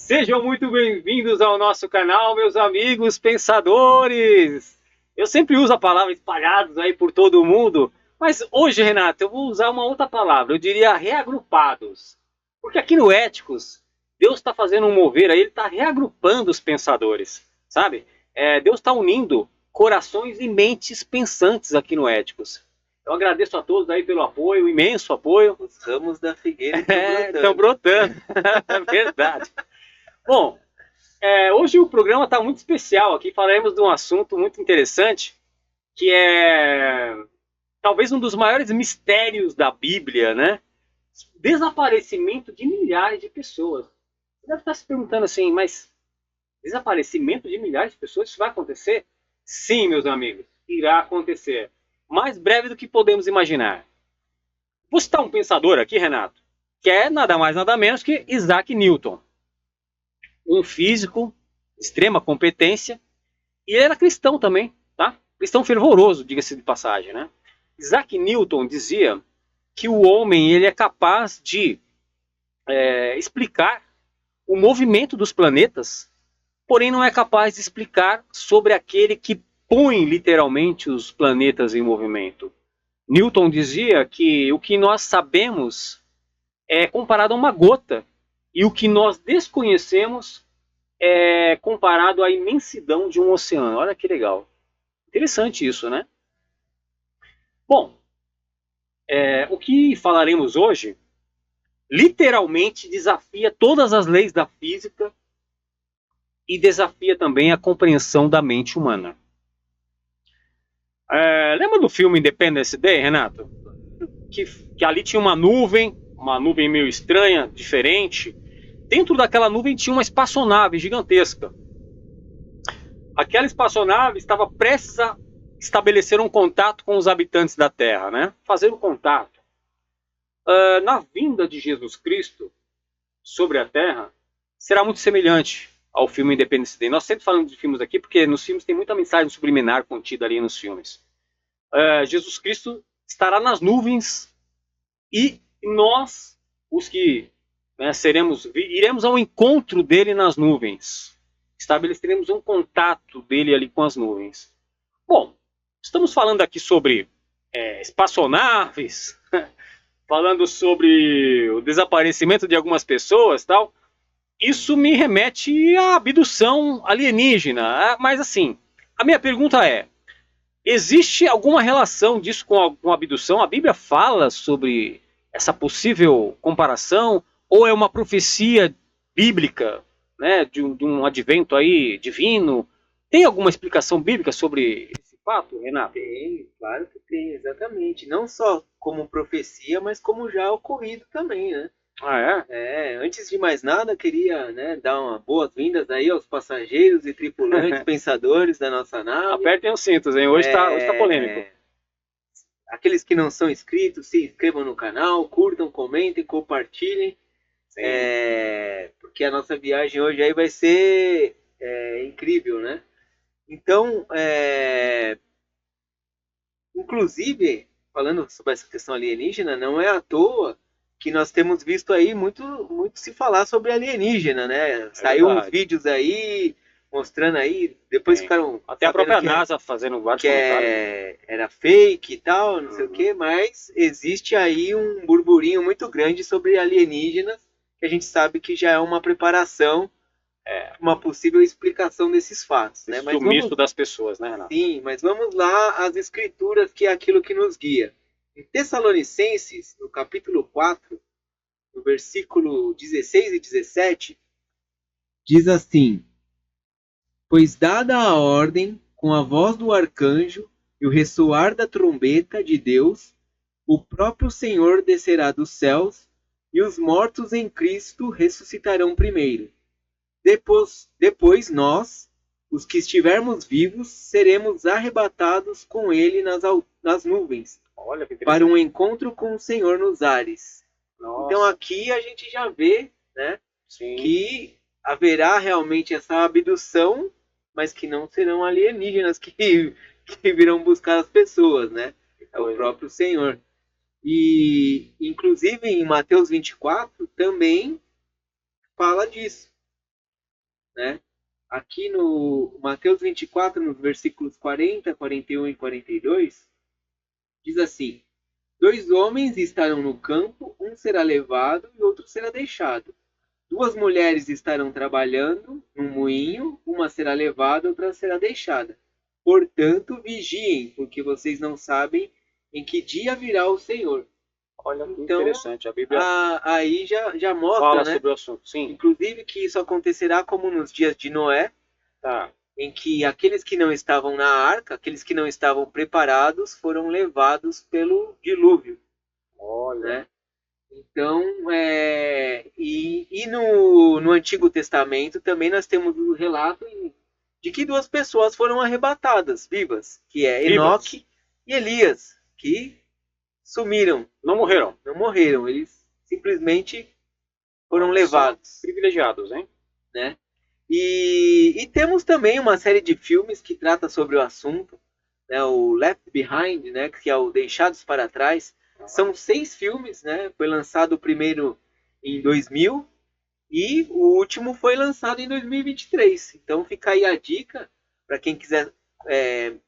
Sejam muito bem-vindos ao nosso canal, meus amigos pensadores. Eu sempre uso a palavra espalhados aí por todo o mundo, mas hoje, Renato, eu vou usar uma outra palavra, eu diria reagrupados. Porque aqui no Éticos, Deus está fazendo um mover aí, ele está reagrupando os pensadores, sabe? Deus está unindo corações e mentes pensantes aqui no Éticos. Eu agradeço a todos aí pelo apoio, imenso apoio. Os ramos da figueira Estão brotando. É verdade. Bom, hoje o programa está muito especial aqui. Falaremos de um assunto muito interessante, que é talvez um dos maiores mistérios da Bíblia, né? Desaparecimento de milhares de pessoas. Você deve estar se perguntando assim, mas desaparecimento de milhares de pessoas, isso vai acontecer? Sim, meus amigos, irá acontecer. Mais breve do que podemos imaginar. Vou citar um pensador aqui, Renato, que é nada mais nada menos que Isaac Newton. Um físico de extrema competência, e ele era cristão também, tá? Cristão fervoroso, diga-se de passagem, né? Isaac Newton dizia que o homem ele é capaz de explicar o movimento dos planetas, porém não é capaz de explicar sobre aquele que põe literalmente os planetas em movimento. Newton dizia que o que nós sabemos é comparado a uma gota, e o que nós desconhecemos é comparado à imensidão de um oceano. Olha que legal. Interessante isso, né? Bom, o que falaremos hoje literalmente desafia todas as leis da física e desafia também a compreensão da mente humana. Lembra do filme Independence Day, Renato? Que ali tinha uma nuvem meio estranha, diferente. Dentro daquela nuvem tinha uma espaçonave gigantesca. Aquela espaçonave estava prestes a estabelecer um contato com os habitantes da Terra, né? Fazer um contato. Na vinda de Jesus Cristo sobre a Terra, será muito semelhante ao filme Independence Day. Nós sempre falamos de filmes aqui, porque nos filmes tem muita mensagem subliminar contida ali nos filmes. Jesus Cristo estará nas nuvens e nós, os que iremos ao encontro dele nas nuvens. Estabeleceremos um contato dele ali com as nuvens. Bom, estamos falando aqui sobre espaçonaves, falando sobre o desaparecimento de algumas pessoas, tal. Isso me remete à abdução alienígena. Mas assim, a minha pergunta é: existe alguma relação disso com a abdução? A Bíblia fala sobre essa possível comparação? Ou é uma profecia bíblica, né, de um advento aí divino? Tem alguma explicação bíblica sobre esse fato, Renato? Tem, claro que tem, exatamente. Não só como profecia, mas como já ocorrido também, né? Ah, é? Antes de mais nada, queria, né, dar uma boas-vindas aí aos passageiros e tripulantes, pensadores da nossa nave. Apertem os cintos, hein? Hoje tá polêmico. Aqueles que não são inscritos, se inscrevam no canal, curtam, comentem, compartilhem. Porque a nossa viagem hoje aí vai ser incrível, né? Então, inclusive, falando sobre essa questão alienígena, não é à toa que nós temos visto aí muito se falar sobre alienígena, né? Saiu uns vídeos aí mostrando aí, depois ficaram até a própria NASA fazendo vários comentários. Era fake e tal, não sei o que, mas existe aí um burburinho muito grande sobre alienígenas, que a gente sabe que já é uma preparação, uma possível explicação desses fatos, né? Mas sumiço das pessoas, né, Renato? Sim, mas vamos lá às escrituras, que é aquilo que nos guia. Em Tessalonicenses, no capítulo 4, no versículo 16 e 17, diz assim: pois dada a ordem, com a voz do arcanjo e o ressoar da trombeta de Deus, o próprio Senhor descerá dos céus, e os mortos em Cristo ressuscitarão primeiro. Depois nós, os que estivermos vivos, seremos arrebatados com ele nas nuvens, para um encontro com o Senhor nos ares. Nossa. Então aqui a gente já vê, né, que haverá realmente essa abdução, mas que não serão alienígenas que virão buscar as pessoas, né? É o próprio Senhor. E, inclusive, em Mateus 24, também fala disso. né? Aqui no Mateus 24, nos versículos 40, 41 e 42, diz assim: 2 homens estarão no campo, um será levado e outro será deixado. 2 mulheres estarão trabalhando num moinho, uma será levada, outra será deixada. Portanto, vigiem, porque vocês não sabem em que dia virá o Senhor. Olha que Então, interessante. A Bíblia aí já mostra, fala né? sobre o assunto. Sim. Inclusive que isso acontecerá como nos dias de Noé, Tá. em que aqueles que não estavam na arca, aqueles que não estavam preparados, foram levados pelo dilúvio. Olha. Né? Então, e no Antigo Testamento também nós temos o relato de que 2 pessoas foram arrebatadas, vivas, que é Enoque e Elias, que sumiram. Não morreram. Não morreram, eles simplesmente foram levados. Privilegiados, hein? Né? E temos também uma série de filmes que trata sobre o assunto, né? O Left Behind, né? Que é o Deixados para Trás. São 6 filmes, né? Foi lançado o primeiro em 2000 e o último foi lançado em 2023. Então fica aí a dica para quem quiser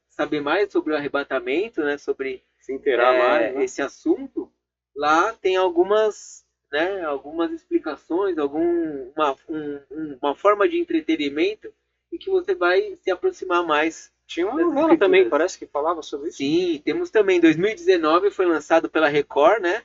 saber mais sobre o arrebatamento, né? Sobre se inteirar mais, né? Esse assunto. Lá tem algumas explicações, uma forma de entretenimento e que você vai se aproximar mais. Tinha uma novela também, parece que falava sobre isso. Sim, temos também, em 2019 foi lançado pela Record, né?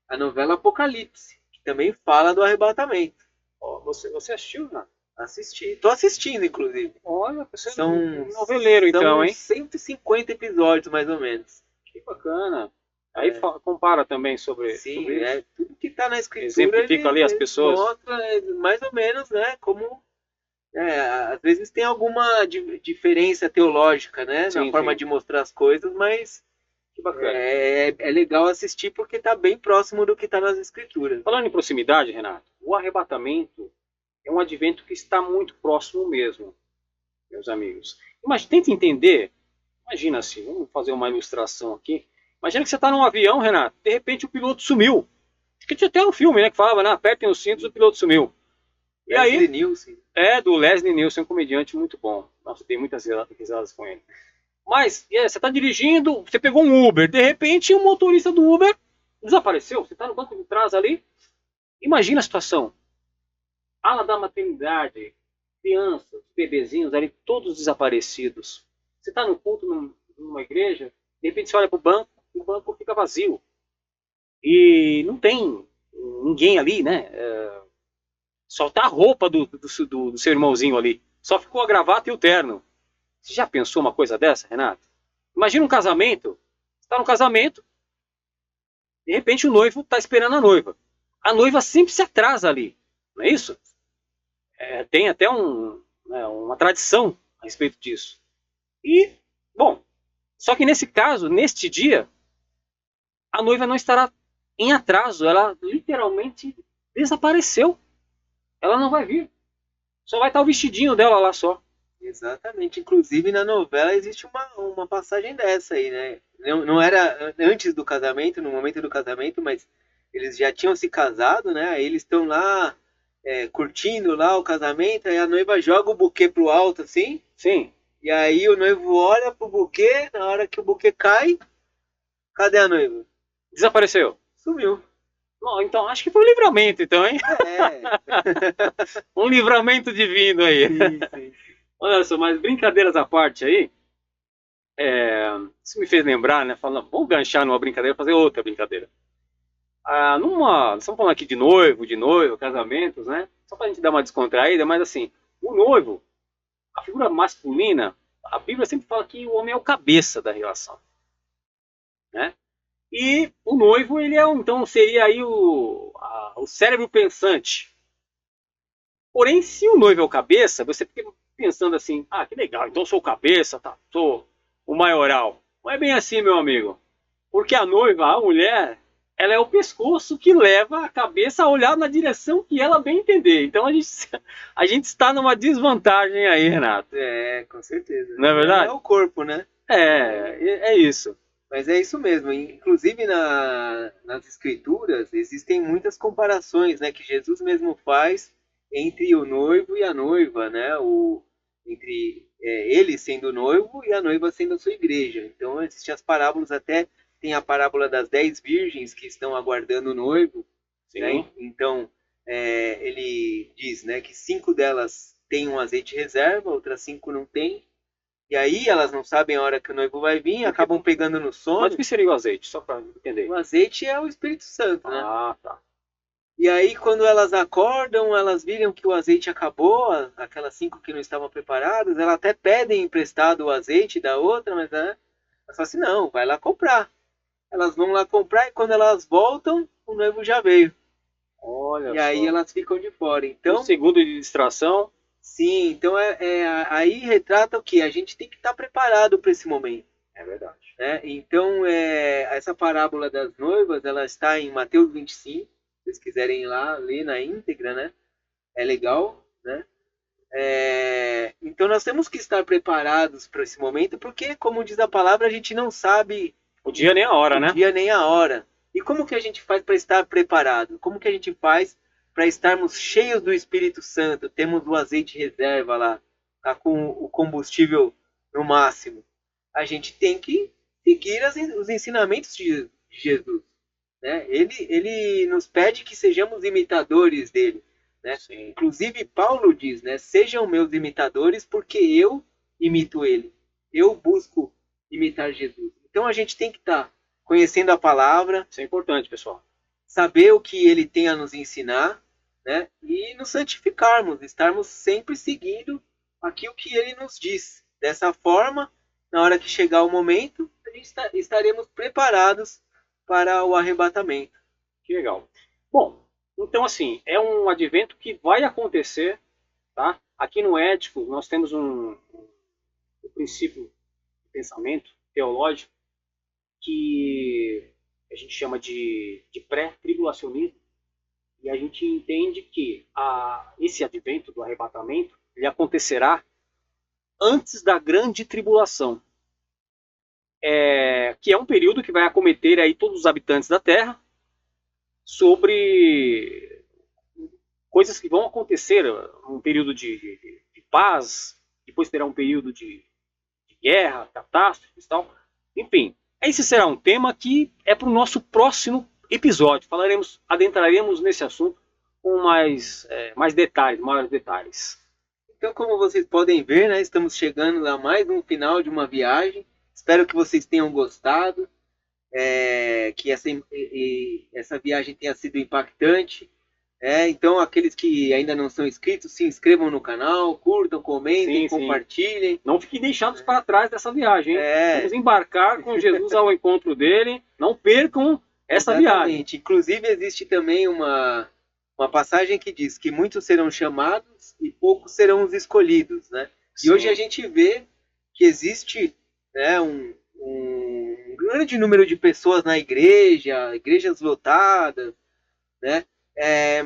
A novela Apocalipse, que também fala do arrebatamento. Oh, você assistiu, né? Assisti. Tô assistindo, inclusive. Olha, você é um noveleiro, então, hein? 150 episódios, mais ou menos. Que bacana. Aí compara também sobre sobre isso. Tudo que está na escritura. Exemplifica ali as pessoas. Mostra mais ou menos, né? Como às vezes tem alguma diferença teológica, né? Sim, na forma de mostrar as coisas, mas que bacana. É legal assistir porque está bem próximo do que está nas escrituras. Falando em proximidade, Renato, o arrebatamento é um advento que está muito próximo mesmo, meus amigos. Mas tenta entender, imagina assim, vamos fazer uma ilustração aqui. Imagina que você está num avião, Renato, de repente o piloto sumiu. Acho que tinha até um filme, né, que falava, né, apertem os cintos, o piloto sumiu. E Leslie aí, Nielsen. do Leslie Nielsen, um comediante muito bom. Nossa, tem muitas risadas com ele. Mas você está dirigindo, você pegou um Uber, de repente o motorista do Uber desapareceu. Você está no banco de trás ali. Imagina a situação. Ala da maternidade, crianças, bebezinhos ali, todos desaparecidos. Você está no culto numa igreja, de repente você olha para o banco fica vazio. E não tem ninguém ali, né? Só tá a roupa do seu irmãozinho ali. Só ficou a gravata e o terno. Você já pensou uma coisa dessa, Renato? Imagina um casamento. Você está no casamento, de repente o noivo está esperando a noiva. A noiva sempre se atrasa ali, não é isso? Tem até uma tradição a respeito disso. E, bom, só que nesse caso, neste dia, a noiva não estará em atraso. Ela literalmente desapareceu. Ela não vai vir. Só vai estar o vestidinho dela lá só. Exatamente. Inclusive na novela existe uma passagem dessa aí, né? Não era antes do casamento, no momento do casamento, mas eles já tinham se casado, né? Aí eles estão lá curtindo lá o casamento, aí a noiva joga o buquê pro alto, assim. Sim. E aí o noivo olha pro buquê, na hora que o buquê cai, cadê a noiva? Desapareceu. Sumiu. Bom, então acho que foi um livramento, então, hein? Um livramento divino aí. Sim. Olha só, mas brincadeiras à parte aí, isso me fez lembrar, né? Falando, vamos ganchar numa brincadeira, fazer outra brincadeira. Nós estamos falando aqui de noivo, casamentos, né? Só pra gente dar uma descontraída, mas assim, o noivo, a figura masculina, a Bíblia sempre fala que o homem é o cabeça da relação, né? E o noivo, ele então seria aí o cérebro pensante. Porém, se o noivo é o cabeça, você fica pensando assim, que legal, então eu sou o cabeça, tá, sou o maioral. Não é bem assim, meu amigo. Porque a noiva, a mulher, ela é o pescoço que leva a cabeça a olhar na direção que ela bem entender. Então a gente está numa desvantagem aí, Renato. Com certeza. Não é verdade? É o corpo, né? É isso. Mas é isso mesmo. Inclusive nas escrituras existem muitas comparações, né, que Jesus mesmo faz entre o noivo e a noiva, né? Entre ele sendo o noivo e a noiva sendo a sua igreja. Então existem as parábolas, até tem a parábola das 10 virgens que estão aguardando o noivo, né? Então ele diz, né, que 5 delas têm um azeite reserva, outras 5 não têm. E aí elas não sabem a hora que o noivo vai vir, acabam pegando no sono. Mas o que seria o azeite? Só para entender. O azeite é o Espírito Santo, né? Ah, tá. E aí, quando elas acordam, elas viram que o azeite acabou, aquelas 5 que não estavam preparadas, elas até pedem emprestado o azeite da outra, mas elas falam assim, não, vai lá comprar. Elas vão lá comprar e quando elas voltam, o noivo já veio. Olha e só. aí elas ficam de fora. Então, um segundo de distração. Sim, então aí retrata o que? A gente tem que estar preparado para esse momento. É verdade. Né? Então, essa parábola das noivas, ela está em Mateus 25. Se vocês quiserem ir lá ler na íntegra, né? É legal, né? Então nós temos que estar preparados para esse momento, porque, como diz a palavra, a gente não sabe o dia nem a hora, né? O dia nem a hora. E como que a gente faz para estar preparado? Como que a gente faz para estarmos cheios do Espírito Santo? Temos o azeite reserva lá, tá com o combustível no máximo. A gente tem que seguir os ensinamentos de Jesus. Né? Ele nos pede que sejamos imitadores dele. Né? Inclusive, Paulo diz, né? Sejam meus imitadores porque eu imito ele. Eu busco imitar Jesus. Então a gente tem que estar conhecendo a palavra. Isso é importante, pessoal. Saber o que ele tem a nos ensinar, né? E nos santificarmos, estarmos sempre seguindo aquilo que ele nos diz. Dessa forma, na hora que chegar o momento, a gente estaremos preparados para o arrebatamento. Que legal. Bom, então assim, é um advento que vai acontecer, tá? Aqui no Ético, nós temos um princípio de pensamento teológico que a gente chama de pré-tribulacionismo, e a gente entende que esse advento do arrebatamento ele acontecerá antes da grande tribulação, que é um período que vai acometer aí todos os habitantes da Terra sobre coisas que vão acontecer, um período de paz, depois terá um período de guerra, catástrofes e tal, enfim. Esse será um tema que é para o nosso próximo episódio. Adentraremos nesse assunto com mais detalhes, maiores detalhes. Então, como vocês podem ver, né, estamos chegando a mais um final de uma viagem. Espero que vocês tenham gostado, que essa viagem tenha sido impactante. Então, aqueles que ainda não são inscritos, se inscrevam no canal, curtam, comentem, compartilhem. Sim. Não fiquem deixados para trás dessa viagem. Vamos embarcar com Jesus ao encontro dele. Não percam essa viagem. Inclusive, existe também uma passagem que diz que muitos serão chamados e poucos serão os escolhidos. Né? E hoje a gente vê que existe, né, um grande número de pessoas na igrejas lotadas, né?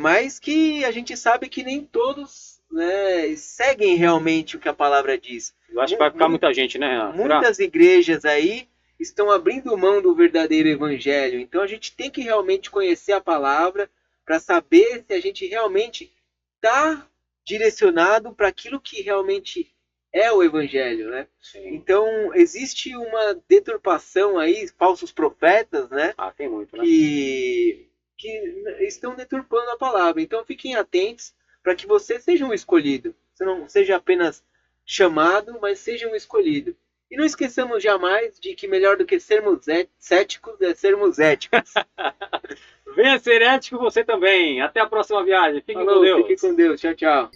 Mas que a gente sabe que nem todos, né, seguem realmente o que a palavra diz. Eu acho que vai ficar muita gente, né, Renato? Muitas igrejas aí estão abrindo mão do verdadeiro evangelho. Então a gente tem que realmente conhecer a palavra para saber se a gente realmente está direcionado para aquilo que realmente é o evangelho, né? Então existe uma deturpação aí, falsos profetas, né? Tem muito, né? Que estão deturpando a palavra. Então fiquem atentos para que você seja um escolhido. Você não seja apenas chamado, mas seja um escolhido. E não esqueçamos jamais de que melhor do que sermos céticos é sermos éticos. Venha ser ético você também. Até a próxima viagem. Fique com Deus. Fique com Deus. Tchau, tchau.